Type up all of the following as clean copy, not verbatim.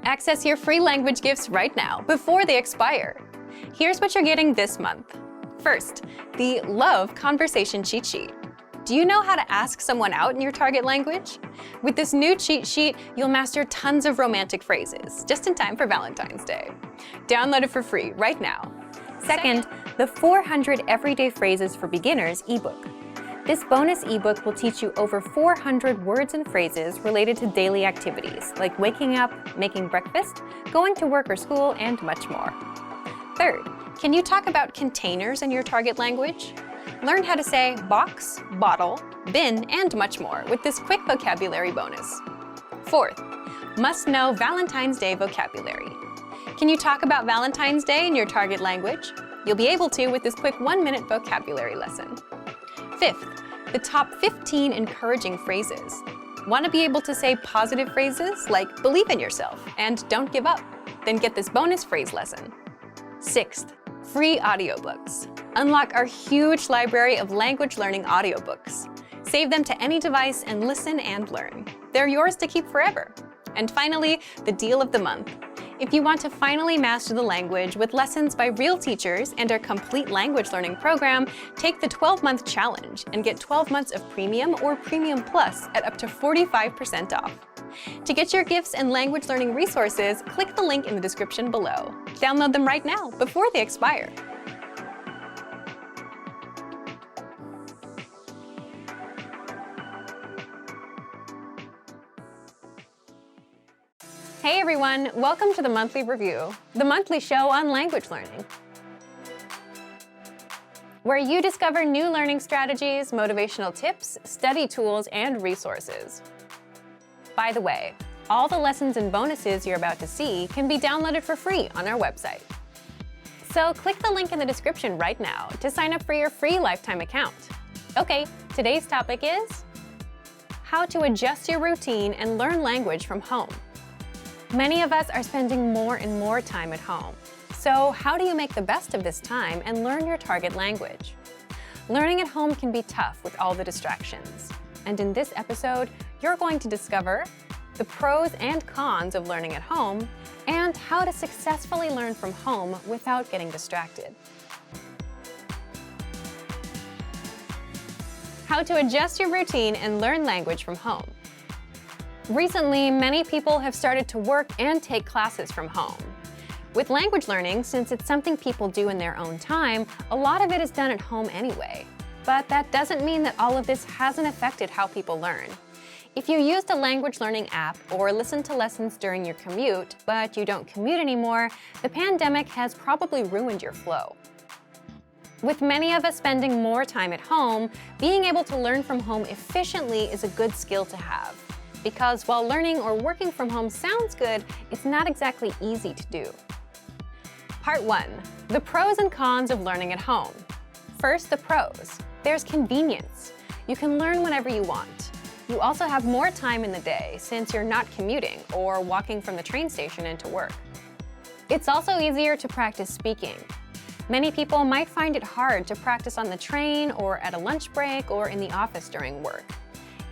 Access your free language gifts right now, before they expire. Here's what you're getting this month. First, the Love Conversation Cheat Sheet. Do you know how to ask someone out in your target language? With this new cheat sheet, you'll master tons of romantic phrases, just in time for Valentine's Day. Download it for free right now. Second, the 400 Everyday Phrases for Beginners ebook. This bonus ebook will teach you over 400 words and phrases related to daily activities, like waking up, making breakfast, going to work or school, and much more. Third, can you talk about containers in your target language? Learn how to say box, bottle, bin, and much more with this quick vocabulary bonus. Fourth, must-know Valentine's Day vocabulary. Can you talk about Valentine's Day in your target language? You'll be able to with this quick 1-minute vocabulary lesson. Fifth, the top 15 encouraging phrases. Want to be able to say positive phrases like believe in yourself and don't give up? Then get this bonus phrase lesson. Sixth, free audiobooks. Unlock our huge library of language learning audiobooks. Save them to any device and listen and learn. They're yours to keep forever. And finally, the deal of the month. If you want to finally master the language with lessons by real teachers and our complete language learning program, take the 12-month challenge and get 12 months of Premium or Premium Plus at up to 45% off. To get your gifts and language learning resources, click the link in the description below. Download them right now before they expire. Hey everyone, welcome to the Monthly Review, the monthly show on language learning, where you discover new learning strategies, motivational tips, study tools, and resources. By the way, all the lessons and bonuses you're about to see can be downloaded for free on our website. So click the link in the description right now to sign up for your free lifetime account. Okay, today's topic is how to adjust your routine and learn language from home. Many of us are spending more and more time at home. So how do you make the best of this time and learn your target language? Learning at home can be tough with all the distractions. And in this episode, you're going to discover the pros and cons of learning at home and how to successfully learn from home without getting distracted. How to adjust your routine and learn language from home. Recently, many people have started to work and take classes from home. With language learning, since it's something people do in their own time, a lot of it is done at home anyway. But that doesn't mean that all of this hasn't affected how people learn. If you used a language learning app or listened to lessons during your commute, but you don't commute anymore, the pandemic has probably ruined your flow. With many of us spending more time at home, being able to learn from home efficiently is a good skill to have. Because while learning or working from home sounds good, it's not exactly easy to do. Part 1. The pros and cons of learning at home. First, the pros. There's convenience. You can learn whenever you want. You also have more time in the day since you're not commuting or walking from the train station into work. It's also easier to practice speaking. Many people might find it hard to practice on the train or at a lunch break or in the office during work.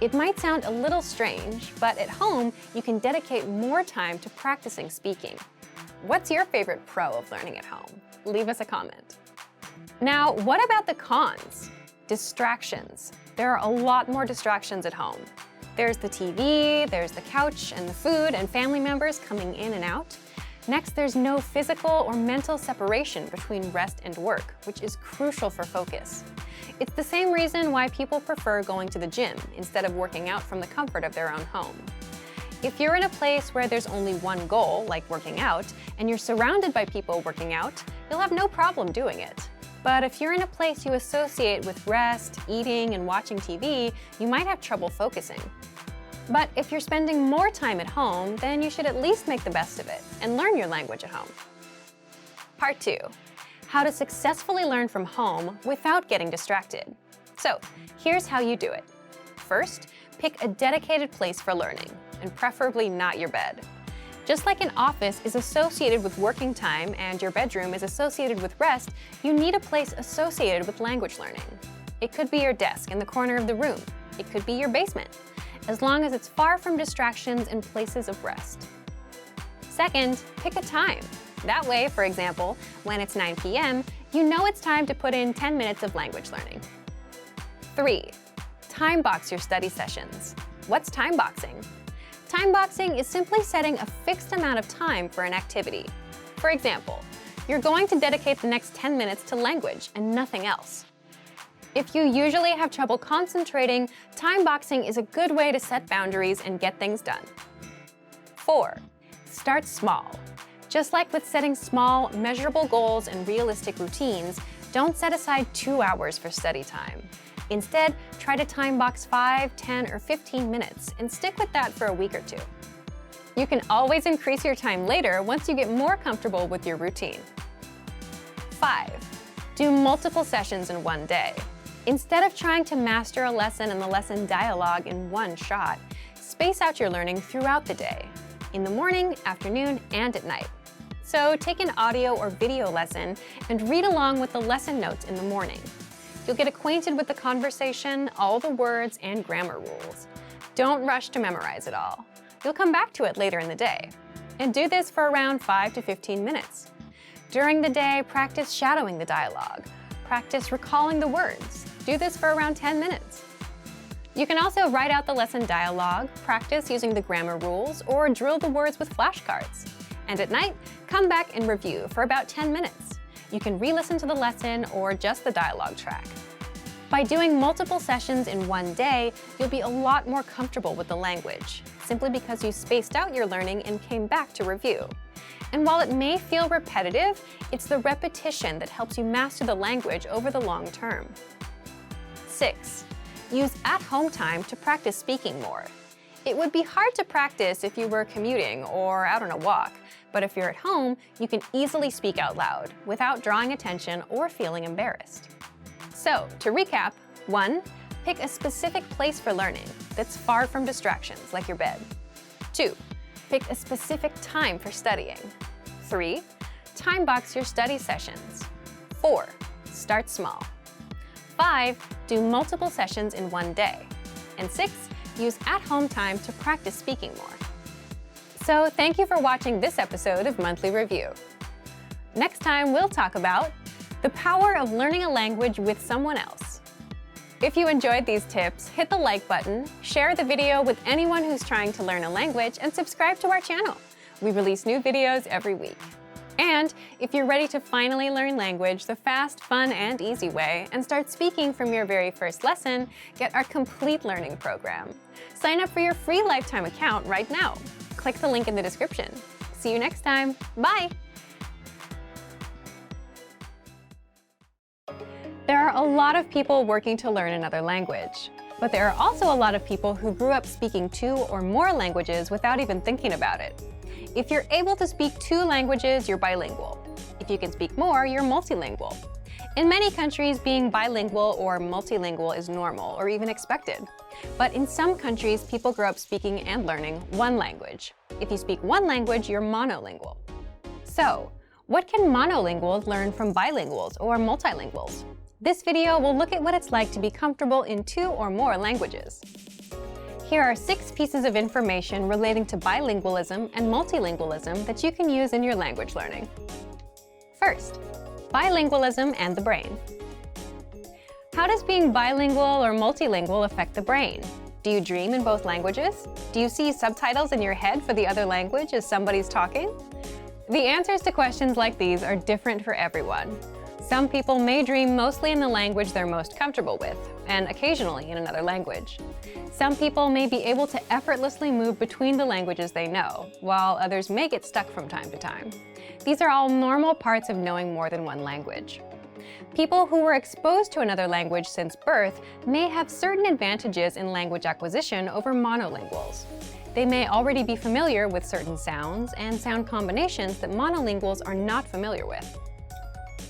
It might sound a little strange, but at home, you can dedicate more time to practicing speaking. What's your favorite pro of learning at home? Leave us a comment. Now, what about the cons? Distractions. There are a lot more distractions at home. There's the TV, there's the couch and the food and family members coming in and out. Next, there's no physical or mental separation between rest and work, which is crucial for focus. It's the same reason why people prefer going to the gym instead of working out from the comfort of their own home. If you're in a place where there's only one goal, like working out, and you're surrounded by people working out, you'll have no problem doing it. But if you're in a place you associate with rest, eating, and watching TV, you might have trouble focusing. But if you're spending more time at home, then you should at least make the best of it and learn your language at home. Part 2. How to successfully learn from home without getting distracted. So, here's how you do it. First, pick a dedicated place for learning, and preferably not your bed. Just like an office is associated with working time and your bedroom is associated with rest, you need a place associated with language learning. It could be your desk in the corner of the room. It could be your basement, as long as it's far from distractions and places of rest. Second, pick a time. That way, for example, when it's 9 p.m., you know it's time to put in 10 minutes of language learning. 3. Time box your study sessions. What's time boxing? Time boxing is simply setting a fixed amount of time for an activity. For example, you're going to dedicate the next 10 minutes to language and nothing else. If you usually have trouble concentrating, time boxing is a good way to set boundaries and get things done. 4. Start small. Just like with setting small, measurable goals and realistic routines, don't set aside 2 hours for study time. Instead, try to time box 5, 10, or 15 minutes and stick with that for a week or 2. You can always increase your time later once you get more comfortable with your routine. 5. Do multiple sessions in one day. Instead of trying to master a lesson and the lesson dialogue in one shot, space out your learning throughout the day, in the morning, afternoon, and at night. So take an audio or video lesson and read along with the lesson notes in the morning. You'll get acquainted with the conversation, all the words, and grammar rules. Don't rush to memorize it all. You'll come back to it later in the day. And do this for around 5 to 15 minutes. During the day, practice shadowing the dialogue. Practice recalling the words. Do this for around 10 minutes. You can also write out the lesson dialogue, practice using the grammar rules, or drill the words with flashcards. And at night, come back and review for about 10 minutes. You can re-listen to the lesson or just the dialogue track. By doing multiple sessions in one day, you'll be a lot more comfortable with the language, simply because you spaced out your learning and came back to review. And while it may feel repetitive, it's the repetition that helps you master the language over the long term. 6. Use at-home time to practice speaking more. It would be hard to practice if you were commuting or out on a walk, but if you're at home, you can easily speak out loud without drawing attention or feeling embarrassed. So, to recap, 1. Pick a specific place for learning that's far from distractions like your bed. 2. Pick a specific time for studying. 3. Time box your study sessions. 4. Start small. 5. Do multiple sessions in one day. And 6. Use at-home time to practice speaking more. So thank you for watching this episode of Monthly Review. Next time, we'll talk about the power of learning a language with someone else. If you enjoyed these tips, hit the like button, share the video with anyone who's trying to learn a language, and subscribe to our channel. We release new videos every week. And if you're ready to finally learn language the fast, fun, and easy way and start speaking from your very first lesson, get our complete learning program. Sign up for your free lifetime account right now. Click the link in the description. See you next time. Bye! There are a lot of people working to learn another language, but there are also a lot of people who grew up speaking 2 or more languages without even thinking about it. If you're able to speak 2 languages, you're bilingual. If you can speak more, you're multilingual. In many countries, being bilingual or multilingual is normal or even expected. But in some countries, people grow up speaking and learning 1 language. If you speak 1 language, you're monolingual. So, what can monolinguals learn from bilinguals or multilinguals? This video will look at what it's like to be comfortable in 2 or more languages. Here are 6 pieces of information relating to bilingualism and multilingualism that you can use in your language learning. First, bilingualism and the brain. How does being bilingual or multilingual affect the brain? Do you dream in both languages? Do you see subtitles in your head for the other language as somebody's talking? The answers to questions like these are different for everyone. Some people may dream mostly in the language they're most comfortable with, and occasionally in another language. Some people may be able to effortlessly move between the languages they know, while others may get stuck from time to time. These are all normal parts of knowing more than 1 language. People who were exposed to another language since birth may have certain advantages in language acquisition over monolinguals. They may already be familiar with certain sounds and sound combinations that monolinguals are not familiar with.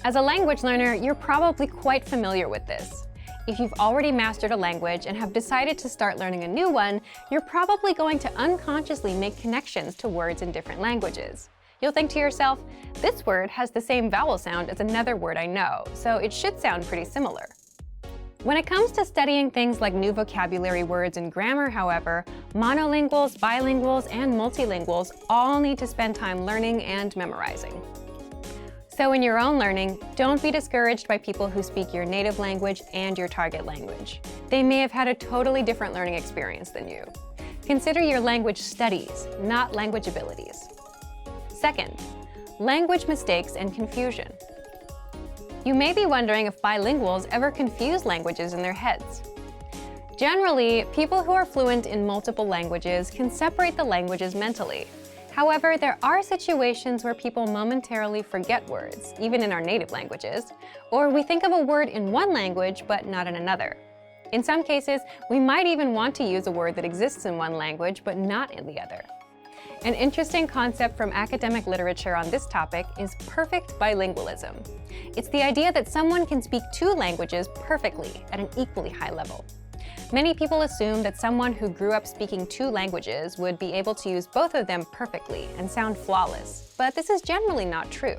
As a language learner, you're probably quite familiar with this. If you've already mastered a language and have decided to start learning a new one, you're probably going to unconsciously make connections to words in different languages. You'll think to yourself, this word has the same vowel sound as another word I know, so it should sound pretty similar. When it comes to studying things like new vocabulary words and grammar, however, monolinguals, bilinguals, and multilinguals all need to spend time learning and memorizing. So in your own learning, don't be discouraged by people who speak your native language and your target language. They may have had a totally different learning experience than you. Consider your language studies, not language abilities. Second, language mistakes and confusion. You may be wondering if bilinguals ever confuse languages in their heads. Generally, people who are fluent in multiple languages can separate the languages mentally. However, there are situations where people momentarily forget words, even in our native languages, or we think of a word in one language but not in another. In some cases, we might even want to use a word that exists in one language but not in the other. An interesting concept from academic literature on this topic is perfect bilingualism. It's the idea that someone can speak two languages perfectly at an equally high level. Many people assume that someone who grew up speaking two languages would be able to use both of them perfectly and sound flawless, but this is generally not true.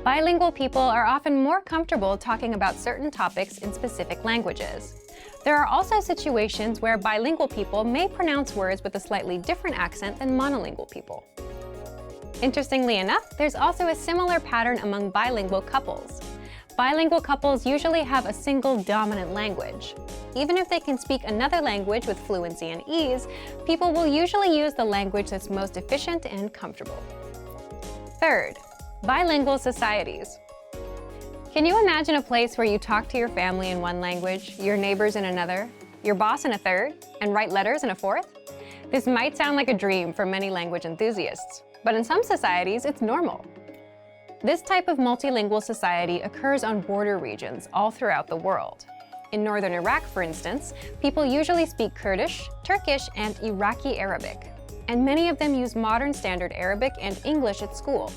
Bilingual people are often more comfortable talking about certain topics in specific languages. There are also situations where bilingual people may pronounce words with a slightly different accent than monolingual people. Interestingly enough, there's also a similar pattern among bilingual couples. Bilingual couples usually have a single dominant language. Even if they can speak another language with fluency and ease, people will usually use the language that's most efficient and comfortable. Third, bilingual societies. Can you imagine a place where you talk to your family in one language, your neighbors in another, your boss in a third, and write letters in a fourth? This might sound like a dream for many language enthusiasts, but in some societies, it's normal. This type of multilingual society occurs on border regions all throughout the world. In northern Iraq, for instance, people usually speak Kurdish, Turkish, and Iraqi Arabic, and many of them use modern standard Arabic and English at school.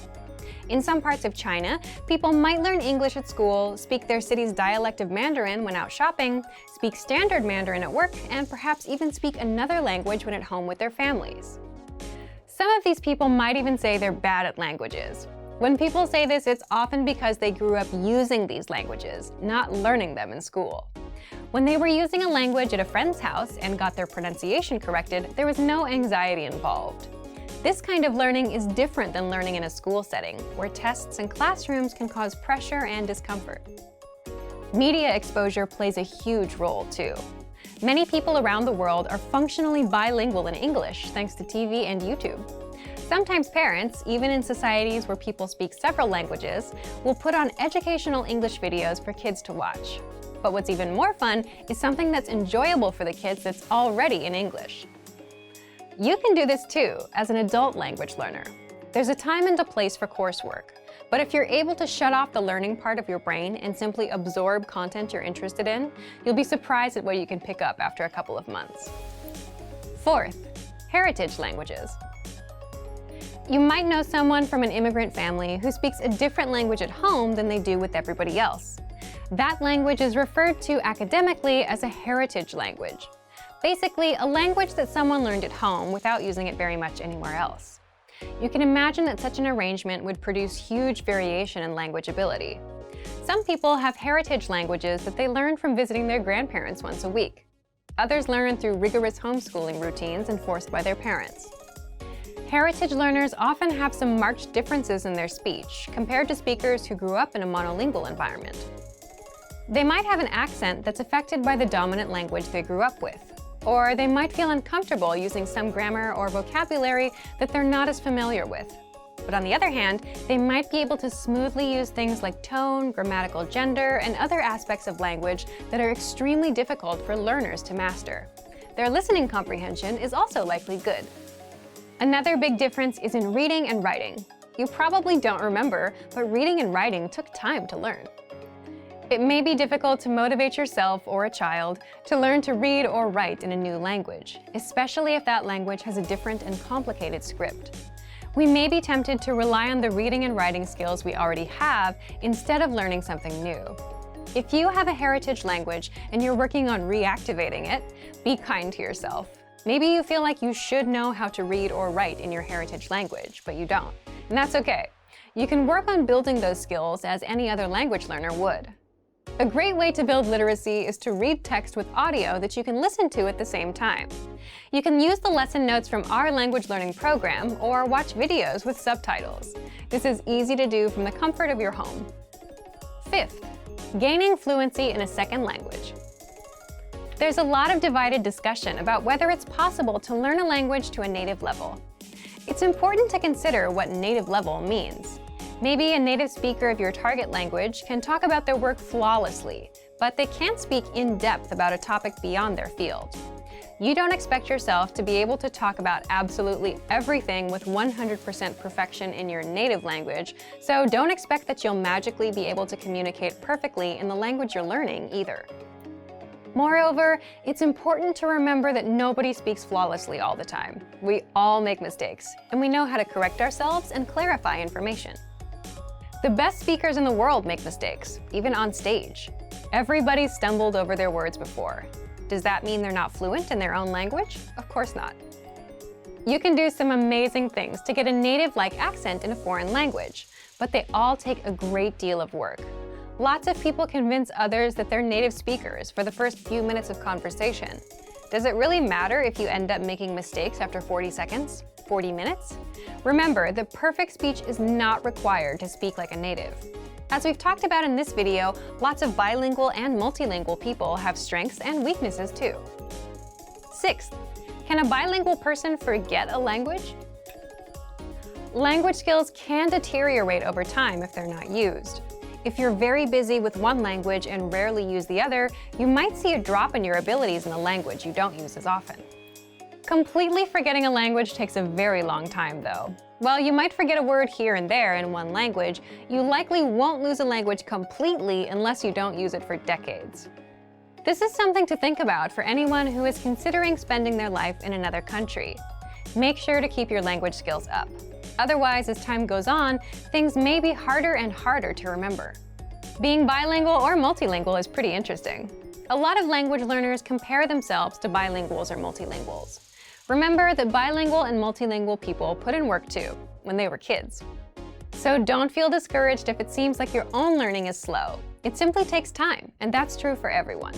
In some parts of China, people might learn English at school, speak their city's dialect of Mandarin when out shopping, speak standard Mandarin at work, and perhaps even speak another language when at home with their families. Some of these people might even say they're bad at languages. When people say this, it's often because they grew up using these languages, not learning them in school. When they were using a language at a friend's house and got their pronunciation corrected, there was no anxiety involved. This kind of learning is different than learning in a school setting, where tests and classrooms can cause pressure and discomfort. Media exposure plays a huge role, too. Many people around the world are functionally bilingual in English thanks to TV and YouTube. Sometimes parents, even in societies where people speak several languages, will put on educational English videos for kids to watch. But what's even more fun is something that's enjoyable for the kids that's already in English. You can do this too, as an adult language learner. There's a time and a place for coursework, but if you're able to shut off the learning part of your brain and simply absorb content you're interested in, you'll be surprised at what you can pick up after a couple of months. Fourth, heritage languages. You might know someone from an immigrant family who speaks a different language at home than they do with everybody else. That language is referred to academically as a heritage language. Basically, a language that someone learned at home without using it very much anywhere else. You can imagine that such an arrangement would produce huge variation in language ability. Some people have heritage languages that they learn from visiting their grandparents once a week. Others learn through rigorous homeschooling routines enforced by their parents. Heritage learners often have some marked differences in their speech compared to speakers who grew up in a monolingual environment. They might have an accent that's affected by the dominant language they grew up with, or they might feel uncomfortable using some grammar or vocabulary that they're not as familiar with. But on the other hand, they might be able to smoothly use things like tone, grammatical gender, and other aspects of language that are extremely difficult for learners to master. Their listening comprehension is also likely good. Another big difference is in reading and writing. You probably don't remember, but reading and writing took time to learn. It may be difficult to motivate yourself or a child to learn to read or write in a new language, especially if that language has a different and complicated script. We may be tempted to rely on the reading and writing skills we already have instead of learning something new. If you have a heritage language and you're working on reactivating it, be kind to yourself. Maybe you feel like you should know how to read or write in your heritage language, but you don't. And that's okay. You can work on building those skills as any other language learner would. A great way to build literacy is to read text with audio that you can listen to at the same time. You can use the lesson notes from our language learning program or watch videos with subtitles. This is easy to do from the comfort of your home. Fifth, gaining fluency in a second language. There's a lot of divided discussion about whether it's possible to learn a language to a native level. It's important to consider what native level means. Maybe a native speaker of your target language can talk about their work flawlessly, but they can't speak in depth about a topic beyond their field. You don't expect yourself to be able to talk about absolutely everything with 100% perfection in your native language, so don't expect that you'll magically be able to communicate perfectly in the language you're learning either. Moreover, it's important to remember that nobody speaks flawlessly all the time. We all make mistakes, and we know how to correct ourselves and clarify information. The best speakers in the world make mistakes, even on stage. Everybody's stumbled over their words before. Does that mean they're not fluent in their own language? Of course not. You can do some amazing things to get a native-like accent in a foreign language, but they all take a great deal of work. Lots of people convince others that they're native speakers for the first few minutes of conversation. Does it really matter if you end up making mistakes after 40 seconds? 40 minutes? Remember, the perfect speech is not required to speak like a native. As we've talked about in this video, lots of bilingual and multilingual people have strengths and weaknesses too. Sixth, can a bilingual person forget a language? Language skills can deteriorate over time if they're not used. If you're very busy with one language and rarely use the other, you might see a drop in your abilities in the language you don't use as often. Completely forgetting a language takes a very long time, though. While you might forget a word here and there in one language, you likely won't lose a language completely unless you don't use it for decades. This is something to think about for anyone who is considering spending their life in another country. Make sure to keep your language skills up. Otherwise, as time goes on, things may be harder and harder to remember. Being bilingual or multilingual is pretty interesting. A lot of language learners compare themselves to bilinguals or multilinguals. Remember that bilingual and multilingual people put in work too, when they were kids. So don't feel discouraged if it seems like your own learning is slow. It simply takes time, and that's true for everyone.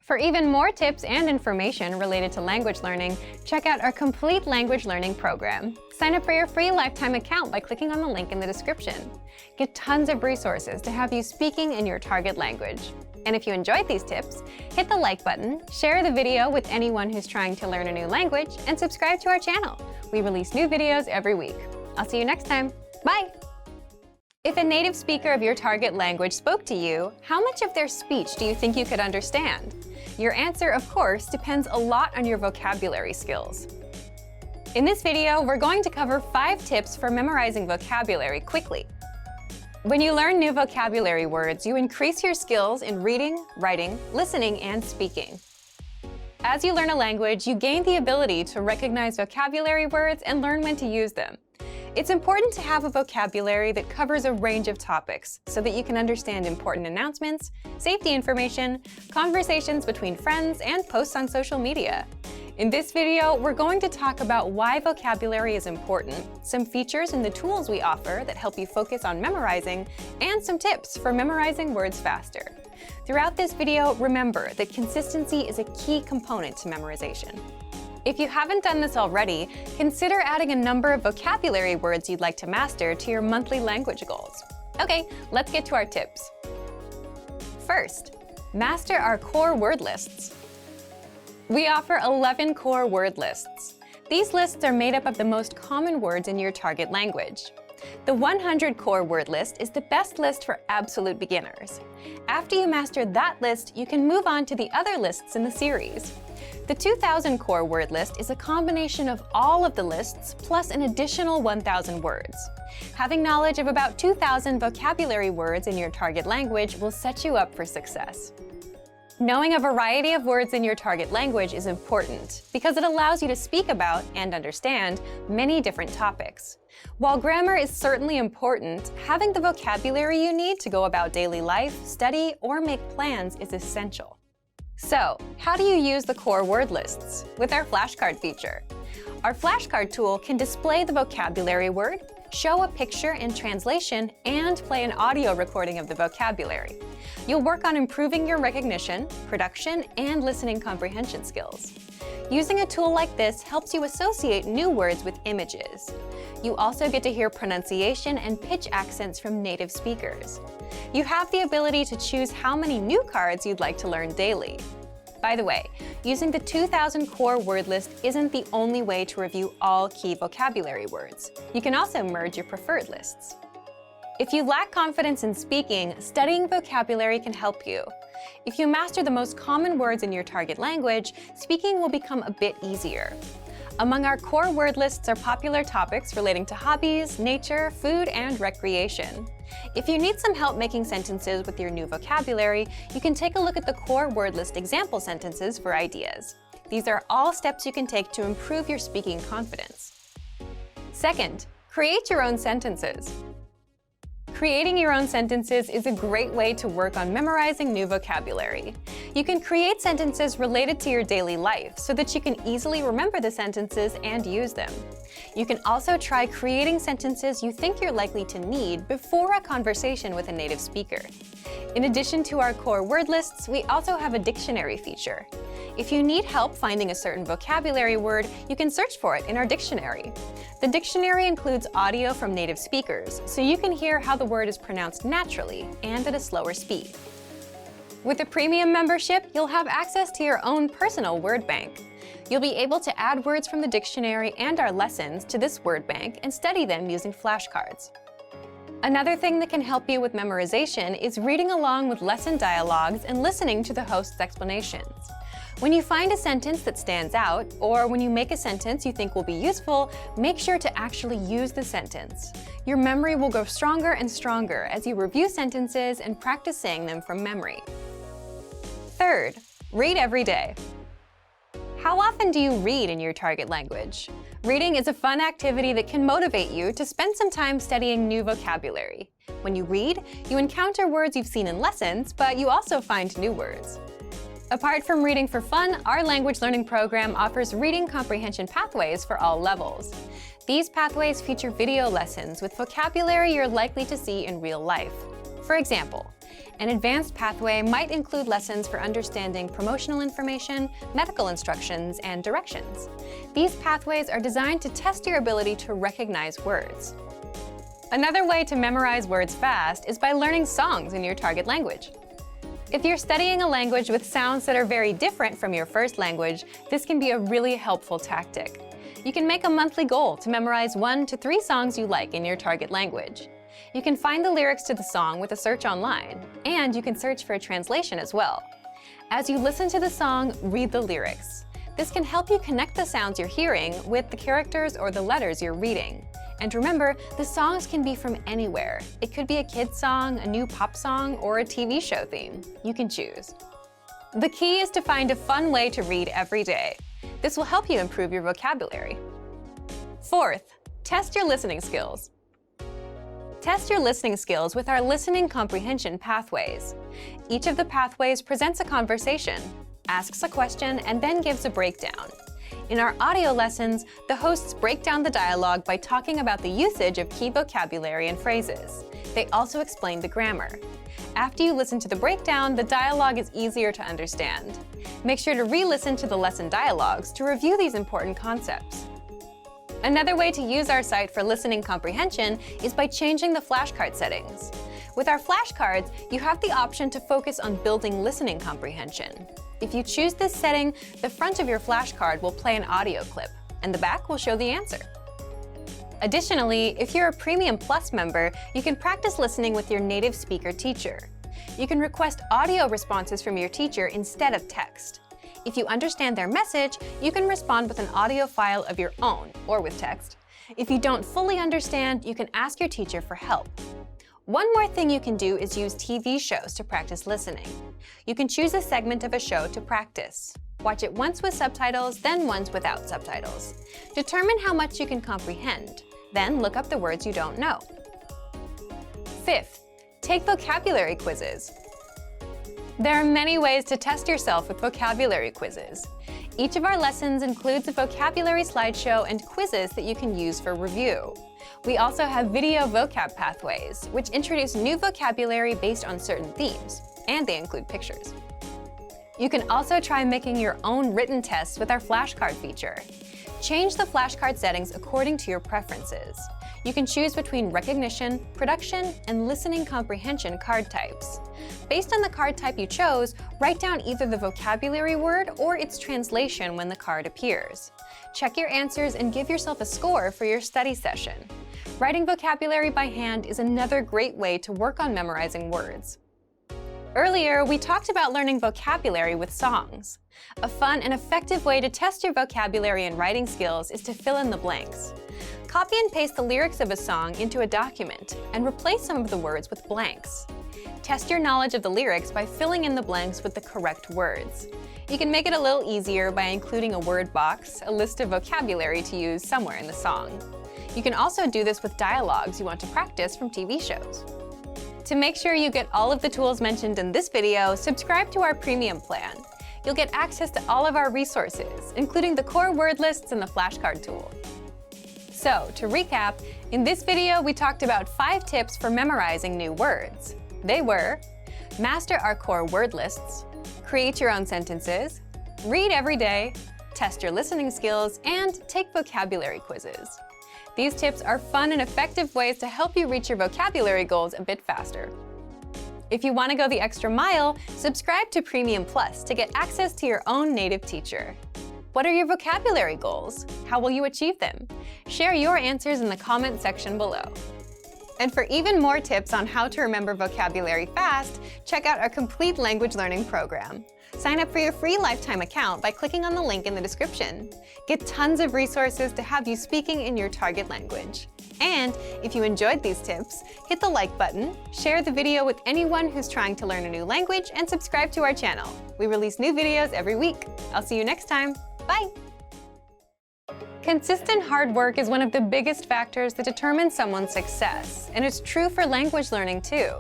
For even more tips and information related to language learning, check out our complete language learning program. Sign up for your free lifetime account by clicking on the link in the description. Get tons of resources to have you speaking in your target language. And if you enjoyed these tips, hit the like button, share the video with anyone who's trying to learn a new language, and subscribe to our channel. We release new videos every week. I'll see you next time. Bye! If a native speaker of your target language spoke to you, how much of their speech do you think you could understand? Your answer, of course, depends a lot on your vocabulary skills. In this video, we're going to cover 5 tips for memorizing vocabulary quickly. When you learn new vocabulary words, you increase your skills in reading, writing, listening, and speaking. As you learn a language, you gain the ability to recognize vocabulary words and learn when to use them. It's important to have a vocabulary that covers a range of topics so that you can understand important announcements, safety information, conversations between friends, and posts on social media. In this video, we're going to talk about why vocabulary is important, some features in the tools we offer that help you focus on memorizing, and some tips for memorizing words faster. Throughout this video, remember that consistency is a key component to memorization. If you haven't done this already, consider adding a number of vocabulary words you'd like to master to your monthly language goals. Okay, let's get to our tips. First, master our core word lists. We offer 11 core word lists. These lists are made up of the most common words in your target language. The 100 core word list is the best list for absolute beginners. After you master that list, you can move on to the other lists in the series. The 2000 core word list is a combination of all of the lists plus an additional 1,000 words. Having knowledge of about 2,000 vocabulary words in your target language will set you up for success. Knowing a variety of words in your target language is important because it allows you to speak about and understand many different topics. While grammar is certainly important, having the vocabulary you need to go about daily life, study, or make plans is essential. So, how do you use the core word lists? With our flashcard feature. Our flashcard tool can display the vocabulary word, show a picture and translation, and play an audio recording of the vocabulary. You'll work on improving your recognition, production, and listening comprehension skills. Using a tool like this helps you associate new words with images. You also get to hear pronunciation and pitch accents from native speakers. You have the ability to choose how many new cards you'd like to learn daily. By the way, using the 2000 core word list isn't the only way to review all key vocabulary words. You can also merge your preferred lists. If you lack confidence in speaking, studying vocabulary can help you. If you master the most common words in your target language, speaking will become a bit easier. Among our core word lists are popular topics relating to hobbies, nature, food, and recreation. If you need some help making sentences with your new vocabulary, you can take a look at the core word list example sentences for ideas. These are all steps you can take to improve your speaking confidence. Second, create your own sentences. Creating your own sentences is a great way to work on memorizing new vocabulary. You can create sentences related to your daily life so that you can easily remember the sentences and use them. You can also try creating sentences you think you're likely to need before a conversation with a native speaker. In addition to our core word lists, we also have a dictionary feature. If you need help finding a certain vocabulary word, you can search for it in our dictionary. The dictionary includes audio from native speakers, so you can hear how the word is pronounced naturally and at a slower speed. With a premium membership, you'll have access to your own personal word bank. You'll be able to add words from the dictionary and our lessons to this word bank and study them using flashcards. Another thing that can help you with memorization is reading along with lesson dialogues and listening to the host's explanations. When you find a sentence that stands out, or when you make a sentence you think will be useful, make sure to actually use the sentence. Your memory will grow stronger and stronger as you review sentences and practice saying them from memory. Third, read every day. How often do you read in your target language? Reading is a fun activity that can motivate you to spend some time studying new vocabulary. When you read, you encounter words you've seen in lessons, but you also find new words. Apart from reading for fun, our language learning program offers reading comprehension pathways for all levels. These pathways feature video lessons with vocabulary you're likely to see in real life. For example, an advanced pathway might include lessons for understanding promotional information, medical instructions, and directions. These pathways are designed to test your ability to recognize words. Another way to memorize words fast is by learning songs in your target language. If you're studying a language with sounds that are very different from your first language, this can be a really helpful tactic. You can make a monthly goal to memorize 1 to 3 songs you like in your target language. You can find the lyrics to the song with a search online, and you can search for a translation as well. As you listen to the song, read the lyrics. This can help you connect the sounds you're hearing with the characters or the letters you're reading. And remember, the songs can be from anywhere. It could be a kid's song, a new pop song, or a TV show theme. You can choose. The key is to find a fun way to read every day. This will help you improve your vocabulary. Fourth, test your listening skills. Test your listening skills with our listening comprehension pathways. Each of the pathways presents a conversation, asks a question, and then gives a breakdown. In our audio lessons, the hosts break down the dialogue by talking about the usage of key vocabulary and phrases. They also explain the grammar. After you listen to the breakdown, the dialogue is easier to understand. Make sure to re-listen to the lesson dialogues to review these important concepts. Another way to use our site for listening comprehension is by changing the flashcard settings. With our flashcards, you have the option to focus on building listening comprehension. If you choose this setting, the front of your flashcard will play an audio clip, and the back will show the answer. Additionally, if you're a Premium Plus member, you can practice listening with your native speaker teacher. You can request audio responses from your teacher instead of text. If you understand their message, you can respond with an audio file of your own, or with text. If you don't fully understand, you can ask your teacher for help. One more thing you can do is use TV shows to practice listening. You can choose a segment of a show to practice. Watch it once with subtitles, then once without subtitles. Determine how much you can comprehend. Then look up the words you don't know. Fifth, take vocabulary quizzes. There are many ways to test yourself with vocabulary quizzes. Each of our lessons includes a vocabulary slideshow and quizzes that you can use for review. We also have video vocab pathways, which introduce new vocabulary based on certain themes, and they include pictures. You can also try making your own written tests with our flashcard feature. Change the flashcard settings according to your preferences. You can choose between recognition, production, and listening comprehension card types. Based on the card type you chose, write down either the vocabulary word or its translation when the card appears. Check your answers and give yourself a score for your study session. Writing vocabulary by hand is another great way to work on memorizing words. Earlier, we talked about learning vocabulary with songs. A fun and effective way to test your vocabulary and writing skills is to fill in the blanks. Copy and paste the lyrics of a song into a document and replace some of the words with blanks. Test your knowledge of the lyrics by filling in the blanks with the correct words. You can make it a little easier by including a word box, a list of vocabulary to use somewhere in the song. You can also do this with dialogues you want to practice from TV shows. To make sure you get all of the tools mentioned in this video, subscribe to our premium plan. You'll get access to all of our resources, including the core word lists and the flashcard tool. So, to recap, in this video we talked about 5 tips for memorizing new words. They were: master our core word lists, create your own sentences, read every day, test your listening skills, and take vocabulary quizzes. These tips are fun and effective ways to help you reach your vocabulary goals a bit faster. If you want to go the extra mile, subscribe to Premium Plus to get access to your own native teacher. What are your vocabulary goals? How will you achieve them? Share your answers in the comment section below. And for even more tips on how to remember vocabulary fast, check out our complete language learning program. Sign up for your free lifetime account by clicking on the link in the description. Get tons of resources to have you speaking in your target language. And if you enjoyed these tips, hit the like button, share the video with anyone who's trying to learn a new language, and subscribe to our channel. We release new videos every week. I'll see you next time. Bye! Consistent hard work is one of the biggest factors that determine someone's success, and it's true for language learning too.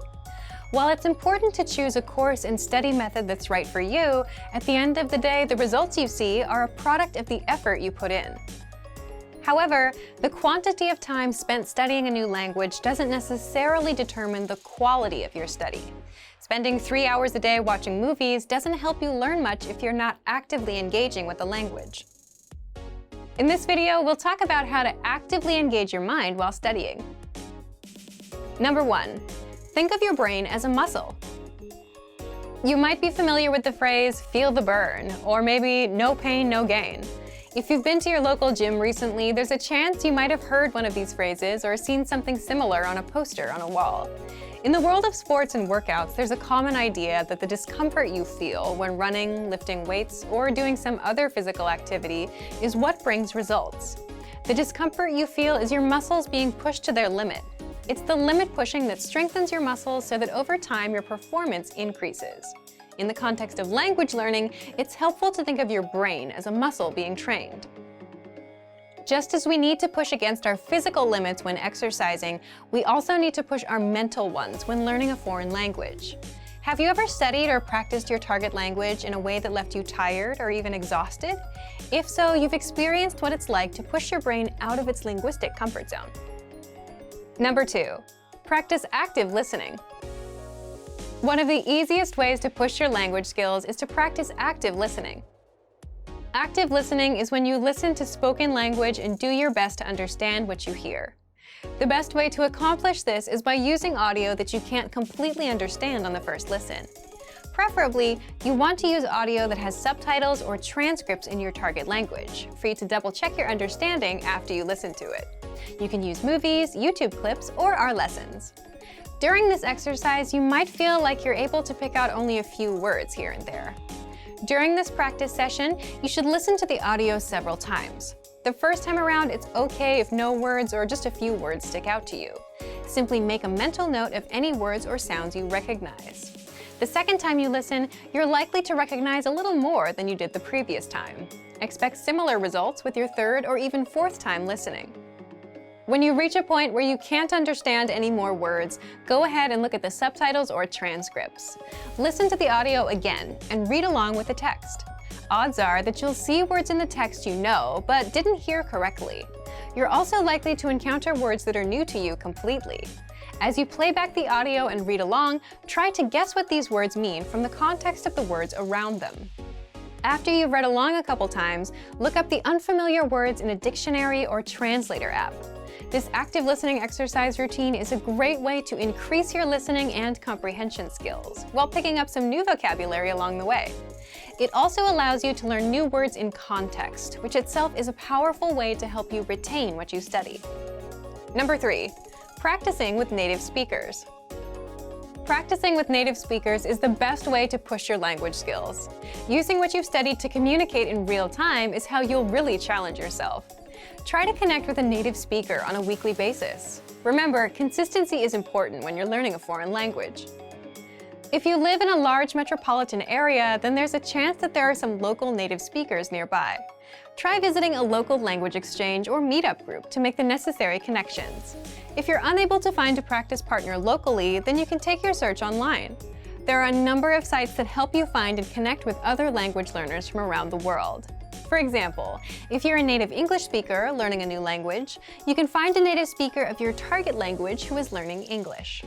While it's important to choose a course and study method that's right for you, at the end of the day, the results you see are a product of the effort you put in. However, the quantity of time spent studying a new language doesn't necessarily determine the quality of your study. Spending 3 hours a day watching movies doesn't help you learn much if you're not actively engaging with the language. In this video, we'll talk about how to actively engage your mind while studying. Number 1. Think of your brain as a muscle. You might be familiar with the phrase, "feel the burn," or maybe "no pain, no gain." If you've been to your local gym recently, there's a chance you might have heard one of these phrases or seen something similar on a poster on a wall. In the world of sports and workouts, there's a common idea that the discomfort you feel when running, lifting weights, or doing some other physical activity is what brings results. The discomfort you feel is your muscles being pushed to their limit. It's the limit pushing that strengthens your muscles so that over time your performance increases. In the context of language learning, it's helpful to think of your brain as a muscle being trained. Just as we need to push against our physical limits when exercising, we also need to push our mental ones when learning a foreign language. Have you ever studied or practiced your target language in a way that left you tired or even exhausted? If so, you've experienced what it's like to push your brain out of its linguistic comfort zone. Number 2, practice active listening. One of the easiest ways to push your language skills is to practice active listening. Active listening is when you listen to spoken language and do your best to understand what you hear. The best way to accomplish this is by using audio that you can't completely understand on the first listen. Preferably, you want to use audio that has subtitles or transcripts in your target language for you to double-check your understanding after you listen to it. You can use movies, YouTube clips, or our lessons. During this exercise, you might feel like you're able to pick out only a few words here and there. During this practice session, you should listen to the audio several times. The first time around, it's okay if no words or just a few words stick out to you. Simply make a mental note of any words or sounds you recognize. The second time you listen, you're likely to recognize a little more than you did the previous time. Expect similar results with your third or even fourth time listening. When you reach a point where you can't understand any more words, go ahead and look at the subtitles or transcripts. Listen to the audio again and read along with the text. odds are that you'll see words in the text you know, but didn't hear correctly. You're also likely to encounter words that are new to you completely. As you play back the audio and read along, try to guess what these words mean from the context of the words around them. After you've read along a couple times, look up the unfamiliar words in a dictionary or translator app. This active listening exercise routine is a great way to increase your listening and comprehension skills, while picking up some new vocabulary along the way. It also allows you to learn new words in context, which itself is a powerful way to help you retain what you study. Number 3, practicing with native speakers. Practicing with native speakers is the best way to push your language skills. Using what you've studied to communicate in real time is how you'll really challenge yourself. Try to connect with a native speaker on a weekly basis. Remember, consistency is important when you're learning a foreign language. If you live in a large metropolitan area, then there's a chance that there are some local native speakers nearby. Try visiting a local language exchange or meetup group to make the necessary connections. If you're unable to find a practice partner locally, then you can take your search online. There are a number of sites that help you find and connect with other language learners from around the world. For example, if you're a native English speaker learning a new language, you can find a native speaker of your target language who is learning English.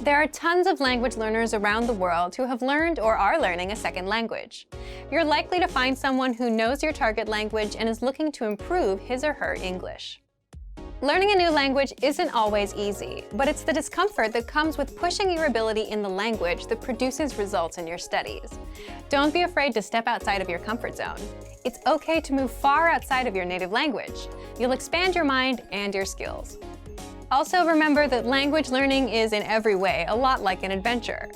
There are tons of language learners around the world who have learned or are learning a second language. You're likely to find someone who knows your target language and is looking to improve his or her English. Learning a new language isn't always easy, but it's the discomfort that comes with pushing your ability in the language that produces results in your studies. Don't be afraid to step outside of your comfort zone. It's okay to move far outside of your native language. You'll expand your mind and your skills. Also remember that language learning is in every way a lot like an adventure.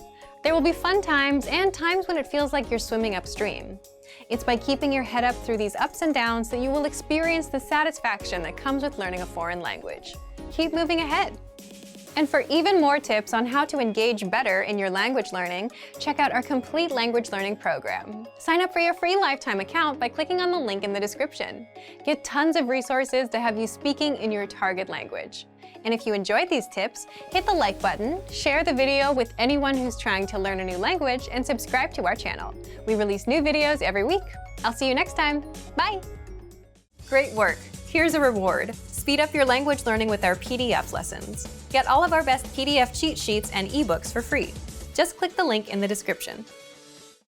There will be fun times and times when it feels like you're swimming upstream. It's by keeping your head up through these ups and downs that you will experience the satisfaction that comes with learning a foreign language. Keep moving ahead. And for even more tips on how to engage better in your language learning, check out our complete language learning program. Sign up for your free lifetime account by clicking on the link in the description. Get tons of resources to have you speaking in your target language. And if you enjoyed these tips, hit the like button, share the video with anyone who's trying to learn a new language, and subscribe to our channel. We release new videos every week. I'll see you next time. Bye! Great work! Here's a reward. Speed up your language learning with our PDF lessons. Get all of our best PDF cheat sheets and ebooks for free. Just click the link in the description.